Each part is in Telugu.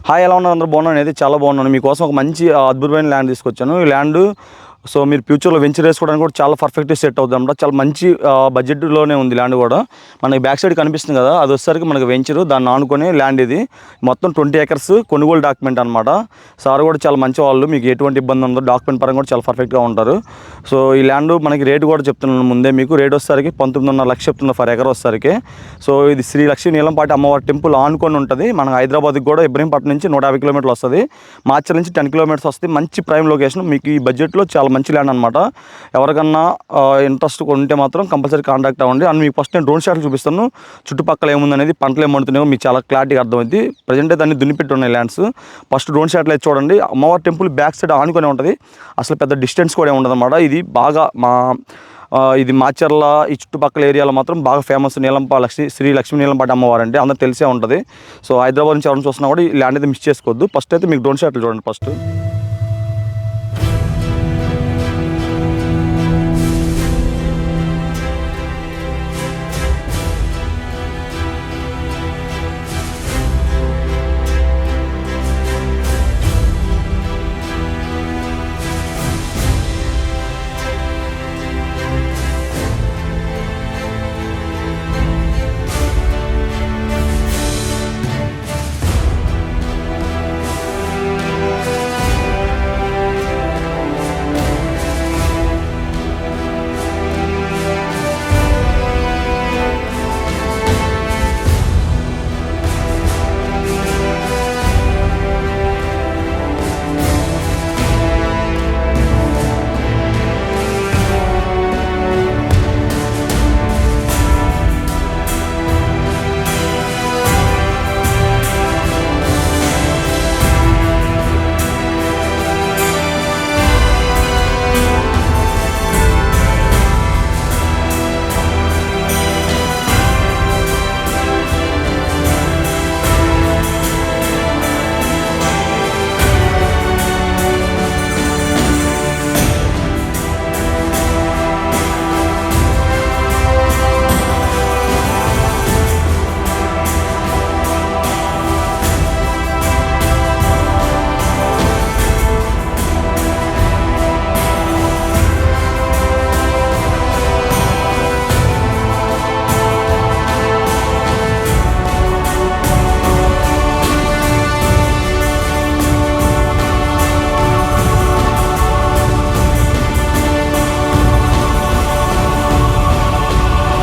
హాయ్, ఎలా ఉన్నారు అందరూ? బాగున్నాను. అయితే చాలా బాగున్నాను. మీకోసం ఒక మంచి అద్భుతమైన ల్యాండ్ తీసుకొచ్చాను. ఈ ల్యాండ్ సో మీరు ఫ్యూచర్లో వెంచర్ వేసుకోవడానికి కూడా చాలా పర్ఫెక్ట్గా సెట్ అవుతుంది అన్నమాట. చాలా మంచి బడ్జెట్లోనే ఉంది ల్యాండ్ కూడా. మనకి బ్యాక్ సైడ్ కనిపిస్తుంది కదా, అది వచ్చేసరికి మనకి వెంచరు, దాన్ని ఆనుకొని ల్యాండ్ ఇది. మొత్తం 20 acres కొనుగోలు డాక్యుమెంట్ అనమాట. సార్ కూడా చాలా మంచి వాళ్ళు, మీకు ఎటువంటి ఇబ్బంది ఉండదు, డాక్యుమెంట్ పరంగా కూడా చాలా పర్ఫెక్ట్గా ఉంటారు. సో ఈ ల్యాండ్ మనకి రేటు కూడా చెప్తున్నాను ముందే, మీకు రేట్ వచ్చేసరికి 19.5 లక్షలు చెప్తున్నారు ఫర్ ఎకర్ వచ్చేసరికి. సో ఇది శ్రీ లక్ష్మీ నీలంపాటి అమ్మవారి టెంపుల్ ఆనుకొని ఉంటుంది. మన హైదరాబాద్కి కూడా ఇబ్రహీంపట్నం నుంచి 150 కిలోమీటర్లు వస్తుంది. మార్చల్ నుంచి 10 కిలోమీటర్స్ వస్తుంది. మంచి ప్రైమ్ లొకేషన్, మీకు ఈ బడ్జెట్లో చాలా మంచి ల్యాండ్ అనమాట. ఎవరికన్నా ఇంట్రెస్ట్ ఉంటే మాత్రం కంపల్సరీ కాంటాక్ట్ అవ్వండి. అండ్ మీకు ఫస్ట్ నేను డ్రోన్ షాట్ చూపిస్తాను, చుట్టుపక్కల ఏముందనేది, పంటలు ఏమంటున్నాయో మీకు చాలా క్లారిటీగా అర్థమైంది. ప్రజెంట్ అయితే అన్ని దున్నిపెట్టి ఉన్నాయి ల్యాండ్స్. ఫస్ట్ డ్రోన్ షాట్లో అయితే చూడండి, అమ్మవారి టెంపుల్ బ్యాక్ సైడ్ ఆనుకొని ఉంటుంది. అసలు పెద్ద డిస్టెన్స్ కూడా ఉండదు అనమాట. ఇది బాగా ఇది మాచర్ల ఈ చుట్టుపక్కల ఏరియాలో మాత్రం బాగా ఫేమస్ శ్రీ లక్ష్మీ నీలంపాటి అమ్మవారు అంటే అందరూ తెలిసే ఉంటుంది. సో హైదరాబాద్ నుంచి ఎవరైనా చూస్తున్నా కూడా ఈ ల్యాండ్ అయితే మిస్ చేసుకోవద్దు. ఫస్ట్ అయితే మీకు డ్రోన్ షాట్లు చూడండి ఫస్ట్.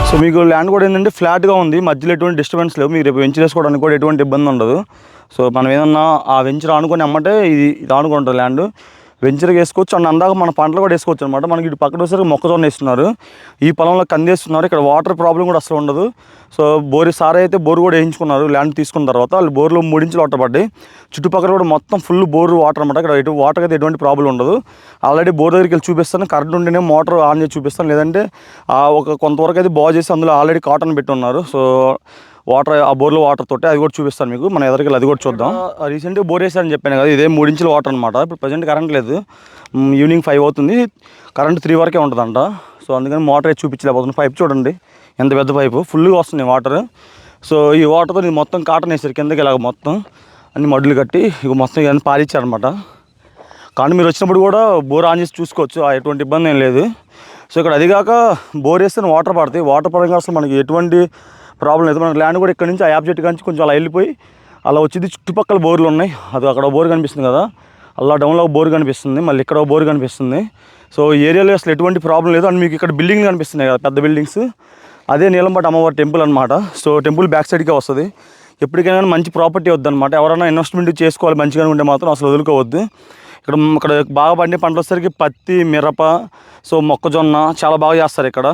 సో మీకు ల్యాండ్ కూడా ఏంటంటే ఫ్లాట్గా ఉంది, మధ్యలో ఎటువంటి డిస్టర్బెన్స్ లేవు. మీకు రేపు వెంచర్ వేసుకోవడానికి కూడా ఎటువంటి ఇబ్బంది ఉండదు. సో మనం ఏదన్నా ఆ వెంచర్ ఆనుకొని అమ్మంటే ఇది ఆనుకొని ఉంటుంది ల్యాండ్, వెంచర్గా వేసుకోవచ్చు. అండ్ అందాక మన పంటలు కూడా వేసుకోవచ్చు అనమాట. మనకి ఇటు పక్కన వచ్చేసరికి మొక్కజొన్న వేస్తున్నారు, ఈ పొలంలో కందేస్తున్నారు. ఇక్కడ వాటర్ ప్రాబ్లం కూడా అసలు ఉండదు. సో సార్ అయితే బోర్ కూడా వేయించుకున్నారు ల్యాండ్ తీసుకున్న తర్వాత. వాళ్ళు బోర్లో 3 ఇంచులు వాటర్ పడ్డాయి. చుట్టుపక్కల కూడా మొత్తం ఫుల్ బోర్ వాటర్ అనమాట. ఇక్కడ వాటర్ అయితే ఎటువంటి ప్రాబ్లం ఉండదు. ఆల్రెడీ బోర్ దగ్గరికి వెళ్ళి చూపిస్తాను, కరెంట్ ఉంటేనే మోటార్ ఆన్ చేసి చూపిస్తాను, లేదంటే కొంతవరకు అయితే బాగు చేసి అందులో ఆల్రెడీ కాటన్ పెట్టి ఉన్నారు. సో వాటర్ ఆ బోర్లో వాటర్ తోటి అది కూడా చూపిస్తాను మీకు. మన ఎదురుకి అది కూడా చూద్దాం. రీసెంట్గా బోర్ వేసారని చెప్పాను కదా, ఇదే 3 ఇంచుల వాటర్ అనమాట. ఇప్పుడు ప్రజెంట్ కరెంట్ లేదు, ఈవినింగ్ 5 అవుతుంది, కరెంట్ 3 వరకే ఉంటుందంట. సో అందుకని మోటార్ అయితే చూపించలేకపోతుంది. పైప్ చూడండి ఎంత పెద్ద పైపు, ఫుల్గా వస్తుంది వాటర్. సో ఈ వాటర్తో నేను మొత్తం కాటన్ వేసారు కిందకి, ఇలాగ మొత్తం అన్ని మడ్డులు కట్టి ఇక మొత్తం ఇవన్నీ పాలిచ్చారనమాట. కానీ మీరు వచ్చినప్పుడు కూడా బోర్ ఆన్ చేసి చూసుకోవచ్చు, ఎటువంటి ఇబ్బంది ఏం లేదు. సో ఇక్కడ అదిగాక బోర్ వేస్తే వాటర్ పడతాయి. వాటర్ పరంగా అసలు మనకి ఎటువంటి ప్రాబ్లం లేదు. మనకి ల్యాండ్ కూడా ఇక్కడ నుంచి ఆ ఆబ్జెక్ట్ నుంచి కొంచెం అలా వెళ్ళిపోయి అలా వచ్చింది. చుట్టుపక్కల బోర్లు ఉన్నాయి, అది అక్కడ బోర్ కనిపిస్తుంది కదా, అలా డౌన్లో బోర్ కనిపిస్తుంది, మళ్ళీ ఇక్కడ బోర్ కనిపిస్తుంది. సో ఈ ఏరియాలో అసలు ఎటువంటి ప్రాబ్లం లేదు. అండ్ మీకు ఇక్కడ బిల్డింగ్లు కనిపిస్తున్నాయి కదా, పెద్ద బిల్డింగ్స్, అదే నీలంపాటి అమ్మవారి టెంపుల్ అనమాట. సో టెంపుల్ బ్యాక్ సైడ్కే వస్తుంది. ఎప్పటికైనా మంచి ప్రాపర్టీ వద్దనమాట. ఎవరైనా ఇన్వెస్ట్మెంట్ చేసుకోవాలి మంచిగా ఉంటే మాత్రం అసలు వదులుకోవద్దు. ఇక్కడ బాగా పండే పంటలు వచ్చేసరికి పత్తి, మిరప, సో మొక్కజొన్న చాలా బాగా చేస్తారు ఇక్కడ.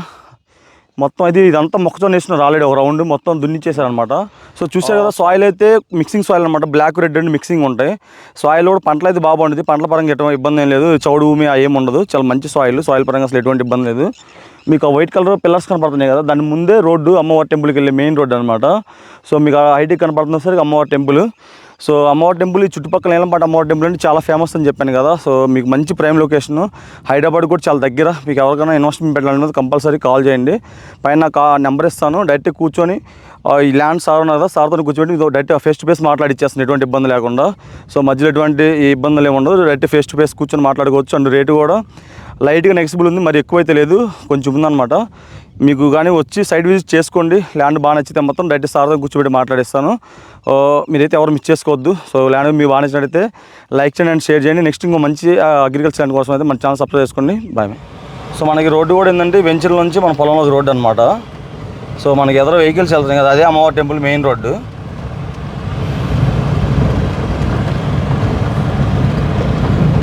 మొత్తం ఇదంతా మొక్కజొన్న వేస్తున్నారు ఆల్రెడీ, ఒక రౌండ్ మొత్తం దున్నిచ్చేసారనమాట. సో చూసారు కదా, సాయిల్ అయితే మిక్సింగ్ సాయిల్ అనమాట, బ్లాక్ రెడ్ అండ్ మిక్సింగ్ ఉంటాయి. సాయిల్ కూడా పంటలు అయితే బాగా పండుతుంది, పంటల పరంగా ఎటువంటి ఇబ్బంది ఏం లేదు, చౌడు భూమి ఏమి ఉండదు, చాలా మంచి సాయిల్ పరంగా అసలు ఎటువంటి ఇబ్బంది లేదు. మీకు ఆ వైట్ కలర్ పిల్లర్స్ కనపడుతున్నాయి కదా, దాని ముందే రోడ్డు అమ్మవారి టెంపుల్కి వెళ్ళే మెయిన్ రోడ్డు అనమాట. సో మీకు ఆ హైట్కి కనపడుతున్న సరికి అమ్మవారి టెంపుల్. సో అమ్మవారి టెంపుల్ ఈ చుట్టుపక్కల నీలంపాట అమ్మవారి టెంపుల్ అంటే చాలా ఫేమస్ అని చెప్పాను కదా. సో మీకు మంచి ప్రైమ్ లొకేషన్, హైదరాబాద్ కూడా చాలా దగ్గర. మీకు ఎవరికైనా ఇన్వెస్ట్మెంట్ పెట్టాలనేది కంపల్సరీ కాల్ చేయండి. పైన నెంబర్ ఇస్తాను, డైరెక్ట్ కూర్చొని ఈ ల్యాండ్ సార్ ఉన్నారు కదా, సార్తో కూర్చోబెట్టి డైరెక్ట్ ఫేస్ టు ఫేస్ మాట్లాడిచ్చేస్తాను, ఎటువంటి ఇబ్బంది లేకుండా. సో మధ్యలో ఎటువంటి ఇబ్బందులు ఏమి ఉండదు, డైరెక్ట్ ఫేస్ టు ఫేస్ కూర్చొని మాట్లాడుకోవచ్చు. అండ్ రేటు కూడా లైట్గా నెక్సిబుల్ ఉంది, మరి ఎక్కువైతే లేదు, కొంచెం ఉందన్నమాట. మీకు కానీ వచ్చి సైట్ విజిట్ చేసుకోండి. ల్యాండ్ బాగా నచ్చితే మొత్తం డైరెక్ట్ సార్తో కూర్చోబెట్టి మాట్లాడిస్తాను. మీరైతే ఎవరు మిస్ చేసుకోవద్దు. సో ల్యాండ్ మీకు బాగా నచ్చినట్టయితే లైక్ చేయండి అండ్ షేర్ చేయండి. నెక్స్ట్ ఇంకో మంచి అగ్రికల్చర్ ల్యాండ్ కోసం అయితే మన ఛానల్ సబ్స్క్రైబ్ చేసుకోండి. బాయ్. సో మనకి రోడ్డు కూడా ఏంటంటే వెంచర్ నుంచి మన పొలంలోకి రోడ్డు అనమాట. సో మనకి ఎదురు వెహికల్స్ వెళ్తున్నాయి కదా, అదే అమ్మవారి టెంపుల్ మెయిన్ రోడ్డు.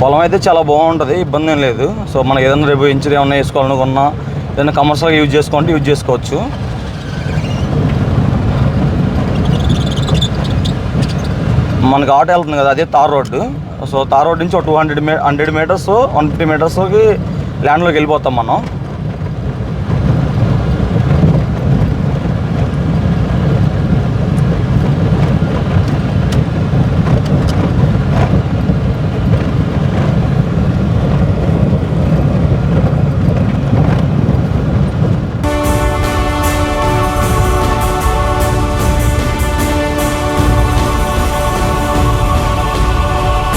పొలం అయితే చాలా బాగుంటుంది, ఇబ్బంది ఏం లేదు. సో మనకి ఏదైనా రేపు వెంచర్ ఏమన్నా వేసుకోవాలనుకున్నా, ఏదైనా కమర్షియల్గా యూజ్ చేసుకోవచ్చు. మనకి ఆటో వెళ్తుంది కదా, అదే tar road. So tar road నుంచి ఒక 100 మీటర్స్ 150 మీటర్స్కి ల్యాండ్లోకి వెళ్ళిపోతాం మనం.